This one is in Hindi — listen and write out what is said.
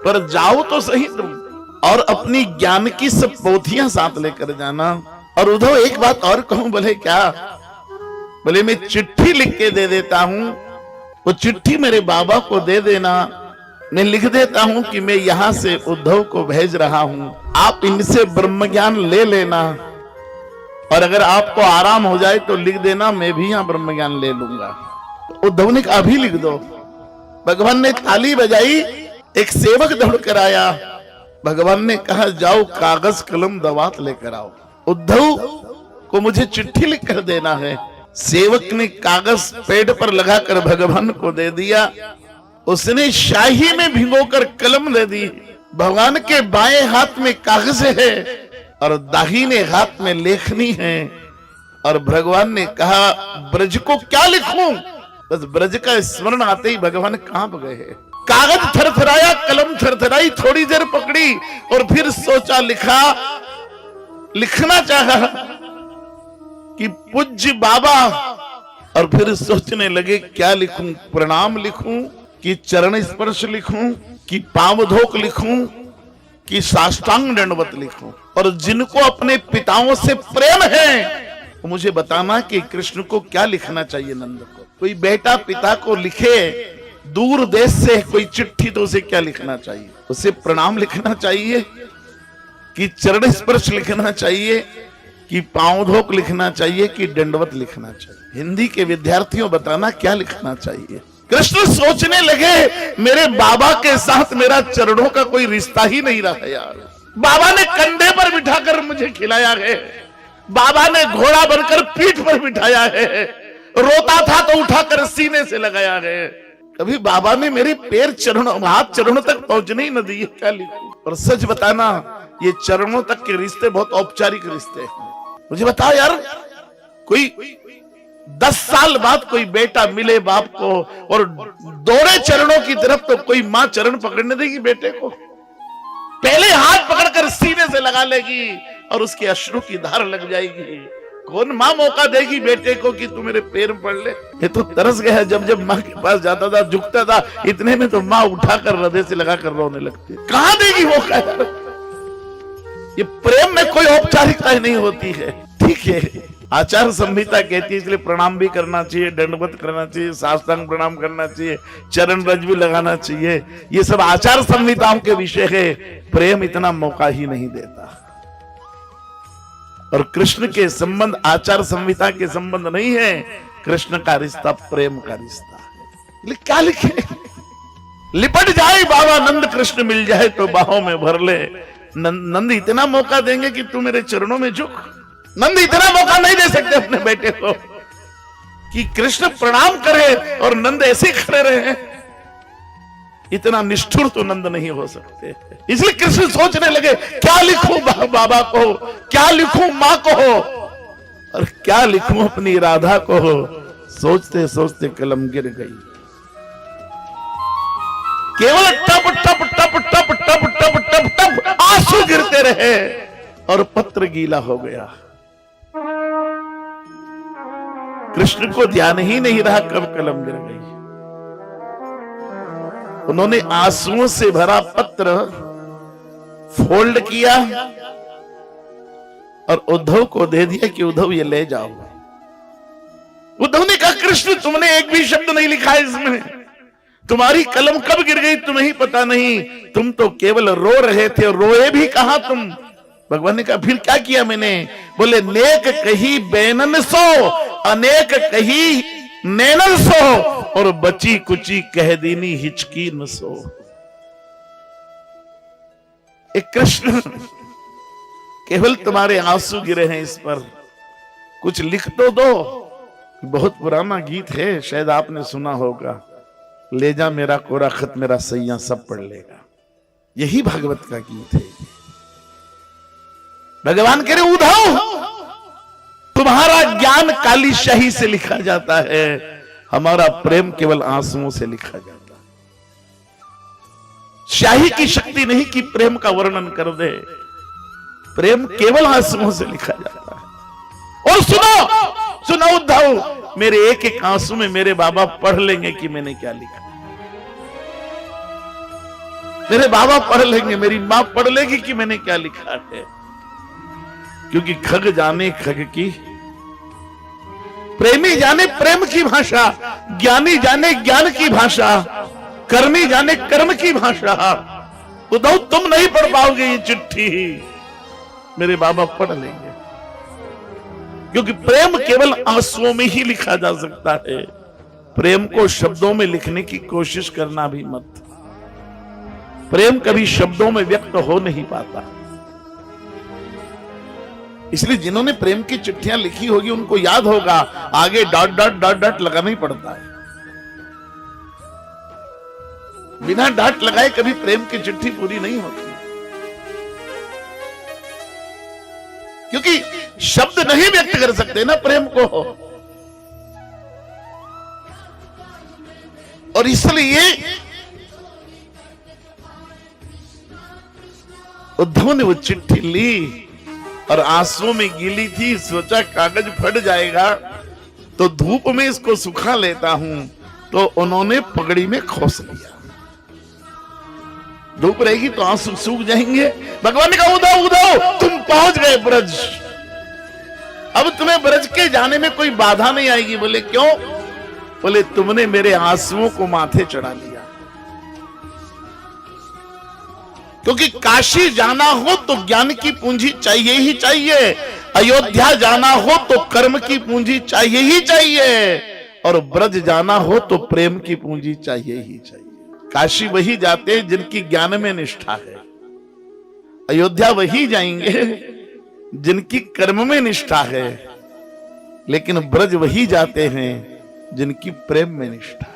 पर जाओ तो सही तुम, और अपनी ज्ञान की सब पोथियां साथ लेकर जाना। और उद्धव एक बात और कहूं, बोले क्या? बोले मैं चिट्ठी लिख के दे देता हूं, वो चिट्ठी मेरे बाबा को दे देना, मैं लिख देता हूं कि मैं यहां से उद्धव को भेज रहा हूं, आप इनसे ब्रह्म ज्ञान ले लेना, और अगर आपको आराम हो जाए तो लिख देना, मैं भी यहां ब्रह्म ज्ञान ले लूंगा। तो उद्धव ने कहा अभी लिख दो। भगवान ने ताली बजाई, एक सेवक दौड़ कर आया। भगवान ने कहा जाओ कागज कलम दवात लेकर आओ, उद्धव को मुझे चिट्ठी लिख कर देना है। सेवक ने कागज पेड़ पर लगाकर भगवान को दे दिया। उसने शाही में भिगोकर कलम दे दी। भगवान के बाएं हाथ में कागज है और दाहिने हाथ में लेखनी है। और भगवान ने कहा ब्रज को क्या लिखूं? बस ब्रज का स्मरण आते ही भगवान कांप गए। कागज थरथराया, कलम थरथराई, थोड़ी देर पकड़ी और फिर सोचा, लिखना चाहा कि पूज्य बाबा, और फिर सोचने लगे क्या लिखूं? प्रणाम लिखूं कि चरण स्पर्श लिखूं कि पांवधोक लिखूं कि साष्टांग दंडवत लिखूं? और जिनको अपने पिताओं से प्रेम है मुझे बताना कि कृष्ण को क्या लिखना चाहिए। नंद को कोई बेटा पिता को लिखे दूर देश से कोई चिट्ठी, तो उसे क्या लिखना चाहिए? उसे प्रणाम लिखना चाहिए कि चरण स्पर्श लिखना चाहिए कि पांवधोक लिखना चाहिए कि दंडवत लिखना चाहिए? हिंदी के विद्यार्थियों बताना क्या लिखना चाहिए। कृष्ण सोचने लगे मेरे बाबा के साथ मेरा चरणों का कोई रिश्ता ही नहीं रहा यार। बाबा ने कंधे पर बिठाकर मुझे खिलाया है, बाबा ने घोड़ा बनकर पीठ पर बिठाया है, रोता था तो उठाकर सीने से लगाया है। कभी बाबा ने मेरे पैर चरणों, हाथ चरणों तक पहुंचने ही न दिए, क्या लिखूं? और सच बताना ये चरणों तक के रिश्ते बहुत औपचारिक रिश्ते हैं। मुझे बताओ यार, कोई 10 साल बाद कोई बेटा मिले बाप को और दौड़े चरणों की तरफ, तो कोई मां चरण पकड़ने देगी बेटे को? पहले हाथ पकड़कर सीने से लगा लेगी और उसके अश्रु की धार लग जाएगी। कौन मां मौका देगी बेटे को कि तू मेरे पैर में पड़ ले? ये तो तरस गया, जब जब मां के पास जाता था, झुकता था, इतने में तो मां उठाकर हृदय से लगाकर रोने लगती। कहां देगी मौका यार? ये प्रेम में कोई औपचारिकता नहीं होती है। ठीक है, आचार संहिता कहती है, इसलिए प्रणाम भी करना चाहिए, दंडवत करना चाहिए, साष्टांग प्रणाम करना चाहिए, चरण रज भी लगाना चाहिए। ये सब आचार संहिताओं के विषय है। प्रेम इतना मौका ही नहीं देता। और कृष्ण के संबंध आचार संहिता के संबंध नहीं है, कृष्ण का रिश्ता प्रेम का रिश्ता है। क्या लिखे? लिपट जाए बाबा नंद, कृष्ण मिल जाए तो बाहों में भर ले। नंद इतना मौका देंगे कि तू मेरे चरणों में झुक? नंद इतना मौका नहीं दे सकते अपने बेटे को कि कृष्ण प्रणाम करे और नंद ऐसे खड़े रहे। इतना निष्ठुर तो नंद नहीं हो सकते। इसलिए कृष्ण सोचने लगे क्या लिखूं बाबा को, क्या लिखूं मां को, और क्या लिखूं अपनी राधा को। सोचते सोचते कलम गिर गई। केवल टप टप टप टप टप टप टप टप आंसू गिरते रहे और पत्र गीला हो गया। कृष्ण को ध्यान ही नहीं रहा कब कलम गिर गई। उन्होंने आंसुओं से भरा पत्र फोल्ड किया और उद्धव को दे दिया कि उद्धव ये ले जाओ। उद्धव ने कहा कृष्ण तुमने एक भी शब्द नहीं लिखा इसमें, तुम्हारी कलम कब गिर गई तुम्हें ही पता नहीं, तुम तो केवल रो रहे थे, और रोए भी कहां तुम? भगवान ने कहा फिर क्या किया मैंने? बोले नेक कही बैनन सो, अनेक कही नैनन सो, और बची कुची कह दीनी हिचकी न सो। एक कृष्ण केवल तुम्हारे आंसू गिरे हैं इस पर, कुछ लिख तो दो। बहुत पुराना गीत है, शायद आपने सुना होगा, ले जा मेरा कोरा खत मेरा सैया सब पढ़ लेगा। यही भागवत का गीत है। भगवान कह रहे उद्धव तुम्हारा ज्ञान काली शाही से लिखा जाता है, हमारा प्रेम केवल आंसुओं से लिखा जाता है। शाही की शक्ति नहीं कि प्रेम का वर्णन कर दे, प्रेम केवल आंसुओं से लिखा जाता है। और सुनो सुनो उद्धव, मेरे एक एक आंसू में मेरे बाबा पढ़ लेंगे कि मैंने क्या लिखा। मेरे बाबा पढ़ लेंगे, मेरी मां पढ़ लेगी कि मैंने क्या लिखा है। क्योंकि खग जाने खग की, प्रेमी जाने प्रेम की भाषा, ज्ञानी जाने ज्ञान की भाषा, कर्मी जाने कर्म की भाषा। उद्धव तुम नहीं पढ़ पाओगे ये चिट्ठी, मेरे बाबा पढ़ लेंगे। क्योंकि प्रेम केवल आंसुओं में ही लिखा जा सकता है। प्रेम को शब्दों में लिखने की कोशिश करना भी मत। प्रेम कभी शब्दों में व्यक्त हो नहीं पाता। इसलिए जिन्होंने प्रेम की चिट्ठियां लिखी होगी उनको याद होगा, आगे डॉट डॉट डॉट डॉट लगाना ही पड़ता है। बिना डॉट लगाए कभी प्रेम की चिट्ठी पूरी नहीं होती, क्योंकि शब्द नहीं व्यक्त कर सकते ना प्रेम को। और इसलिए उद्धव ने वो चिट्ठी ली और आंसुओं में गीली थी, सोचा कागज फट जाएगा तो धूप में इसको सुखा लेता हूं, तो उन्होंने पगड़ी में खोस लिया। धूप रहेगी तो आंसू सूख जाएंगे। भगवान ने कहा उद्धव उद्धव तुम पहुंच गए ब्रज, अब तुम्हें ब्रज के जाने में कोई बाधा नहीं आएगी। बोले क्यों? बोले तुमने मेरे आंसुओं को माथे चढ़ा लिया। क्योंकि काशी जाना हो तो ज्ञान की पूंजी चाहिए ही चाहिए, अयोध्या जाना हो तो कर्म की पूंजी चाहिए ही चाहिए, और ब्रज जाना हो तो प्रेम की पूंजी चाहिए ही चाहिए। काशी वही जाते हैं जिनकी ज्ञान में निष्ठा है, अयोध्या वही जाएंगे जिनकी कर्म में निष्ठा है, लेकिन ब्रज वही जाते हैं जिनकी प्रेम में निष्ठा।